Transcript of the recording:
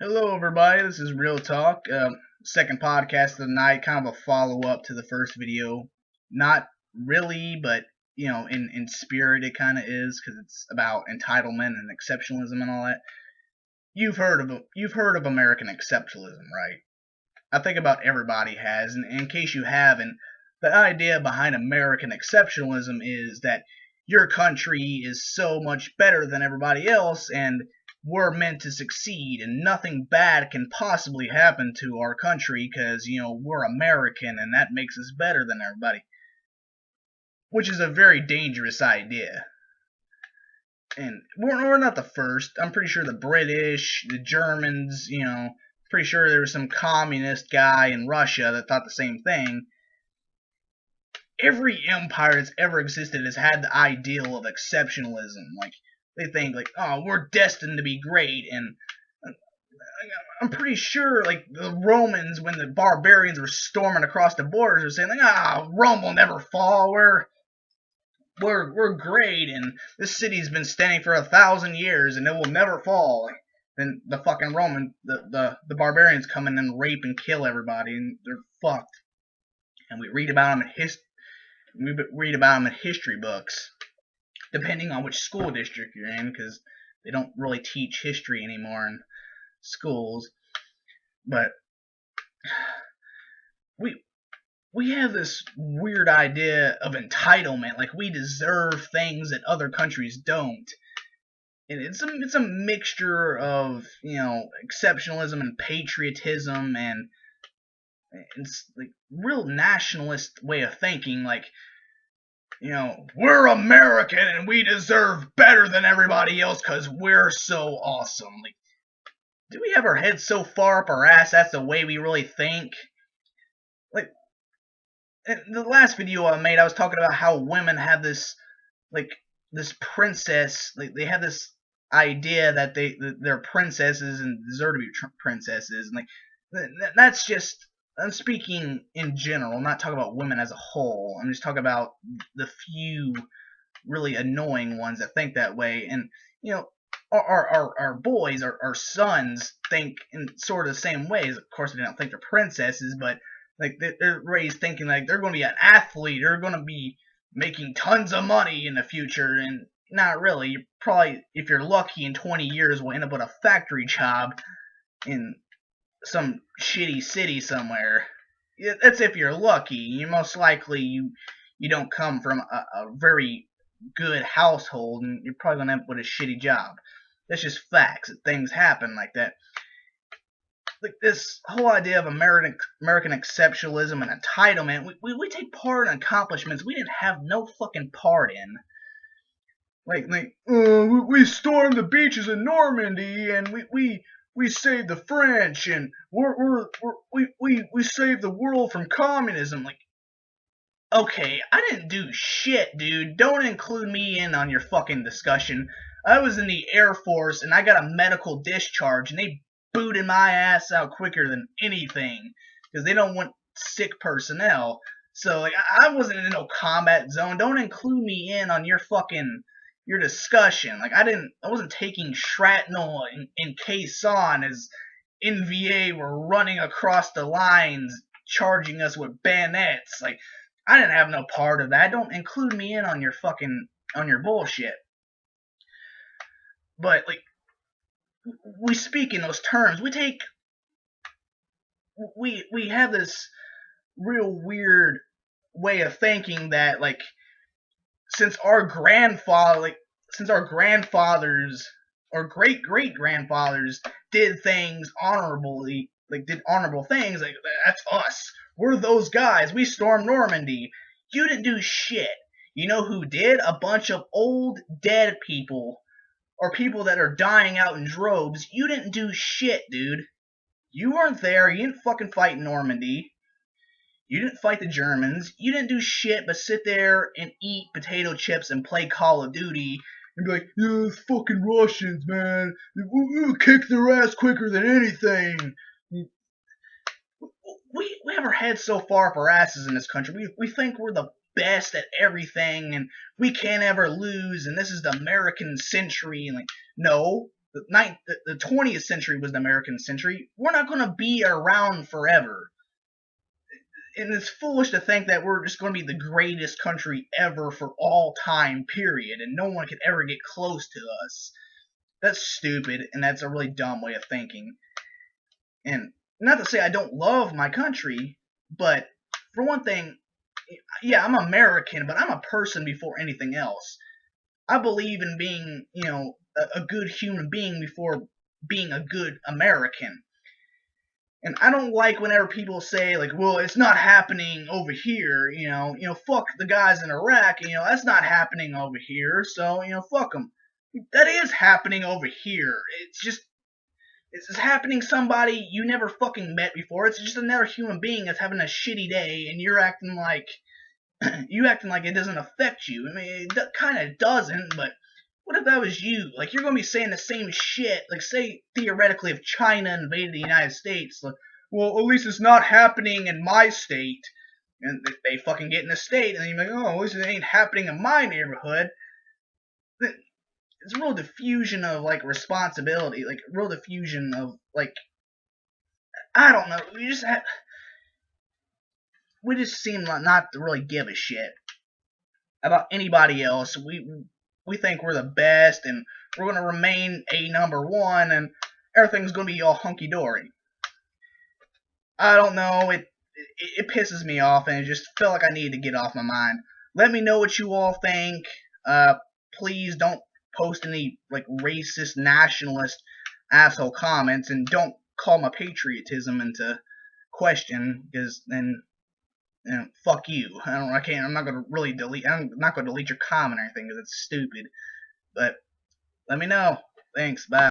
Hello, everybody. This is Realtalk. Second podcast of the night, kind of a follow up to the first video. Not really, but in spirit, it kind of is because it's about entitlement and exceptionalism and all that. You've heard of American exceptionalism, right? I think about everybody has, and in case you haven't, the idea behind American exceptionalism is that your country is so much better than everybody else, and we're meant to succeed, and nothing bad can possibly happen to our country because, we're American, and that makes us better than everybody, which is a very dangerous idea. And we're not the first. I'm pretty sure the British, the Germans, pretty sure there was some communist guy in Russia that thought the same thing. Every empire that's ever existed has had the ideal of exceptionalism. Like, they think, like, oh, we're destined to be great, and I'm pretty sure, like, the Romans, when the barbarians were storming across the borders, were saying, like, Rome will never fall, we're great, and this city's been standing for 1,000 years, and it will never fall. Then the fucking the barbarians come in and rape and kill everybody, and they're fucked. And we read about them in history books, depending on which school district you're in, because they don't really teach history anymore in schools. But we have this weird idea of entitlement, like we deserve things that other countries don't. And it's a mixture of, exceptionalism and patriotism, and it's like real nationalist way of thinking, like, we're American and we deserve better than everybody else because we're so awesome. Like, do we have our heads so far up our ass that's the way we really think? Like, in the last video I made, I was talking about how women have this, like, this princess, like, they have this idea that they're princesses and deserve to be princesses, and like, that's just, I'm speaking in general. I'm not talking about women as a whole. I'm just talking about the few really annoying ones that think that way. And, our boys, our sons, think in sort of the same ways. Of course, they don't think they're princesses, but like, they're raised thinking like they're going to be an athlete. They're going to be making tons of money in the future, and not really. You probably, if you're lucky, in 20 years will end up with a factory job in some shitty city somewhere. That's if you're lucky. You most likely you don't come from a very good household, and you're probably gonna end up with a shitty job. That's just facts. Things happen like that. Like, this whole idea of American exceptionalism and entitlement, we take part in accomplishments we didn't have no fucking part in. We stormed the beaches in Normandy, and we saved the French, and we saved the world from communism. Like, okay, I didn't do shit, dude. Don't include me in on your fucking discussion. I was in the Air Force, and I got a medical discharge, and they booted my ass out quicker than anything, because they don't want sick personnel. So, like, I wasn't in no combat zone. Don't include me in on your discussion. Like, I wasn't taking shrapnel in Quezon as NVA were running across the lines, charging us with bayonets. Like, I didn't have no part of that. Don't include me in on your bullshit. But, like, we speak in those terms. We have this real weird way of thinking that, like, since our grandfathers or great grandfathers did things honorably, like, did honorable things, like, that's us. We're those guys. We stormed Normandy. You didn't do shit. You know who did? A bunch of old dead people, or people that are dying out in droves. You didn't do shit, dude. You weren't there. You didn't fucking fight Normandy. You didn't fight the Germans. You didn't do shit but sit there and eat potato chips and play Call of Duty and be like, yeah, those fucking Russians, man. We'll kick their ass quicker than anything. We have our heads so far up our asses in this country. We think we're the best at everything, and we can't ever lose, and this is the American century. And, like, no, the 20th century was the American century. We're not going to be around forever. And it's foolish to think that we're just going to be the greatest country ever for all time, period, and no one can ever get close to us. That's stupid, and that's a really dumb way of thinking. And not to say I don't love my country, but for one thing, yeah, I'm American, but I'm a person before anything else. I believe in being, a good human being before being a good American. And I don't like whenever people say like, well, it's not happening over here, fuck the guys in Iraq, that's not happening over here, so, fuck them. That is happening over here. It's happening somebody you never fucking met before. It's just another human being that's having a shitty day, and you're acting like it doesn't affect you. I mean, it kind of doesn't, but what if that was you? Like, you're gonna be saying the same shit. Like, say theoretically, if China invaded the United States, like, well, at least it's not happening in my state, and they fucking get in the state, and you're like, oh, at least it ain't happening in my neighborhood. It's a real diffusion of like responsibility, like real diffusion of like, I don't know. We just seem not to really give a shit about anybody else. We think we're the best, and we're gonna remain a number one, and everything's gonna be all hunky dory. I don't know. It pisses me off, and it just felt like I needed to get off my mind. Let me know what you all think. Please don't post any like racist, nationalist, asshole comments, and don't call my patriotism into question, because then, fuck you. I'm not gonna really delete. I'm not gonna delete your comment or anything because it's stupid. But let me know. Thanks. Bye.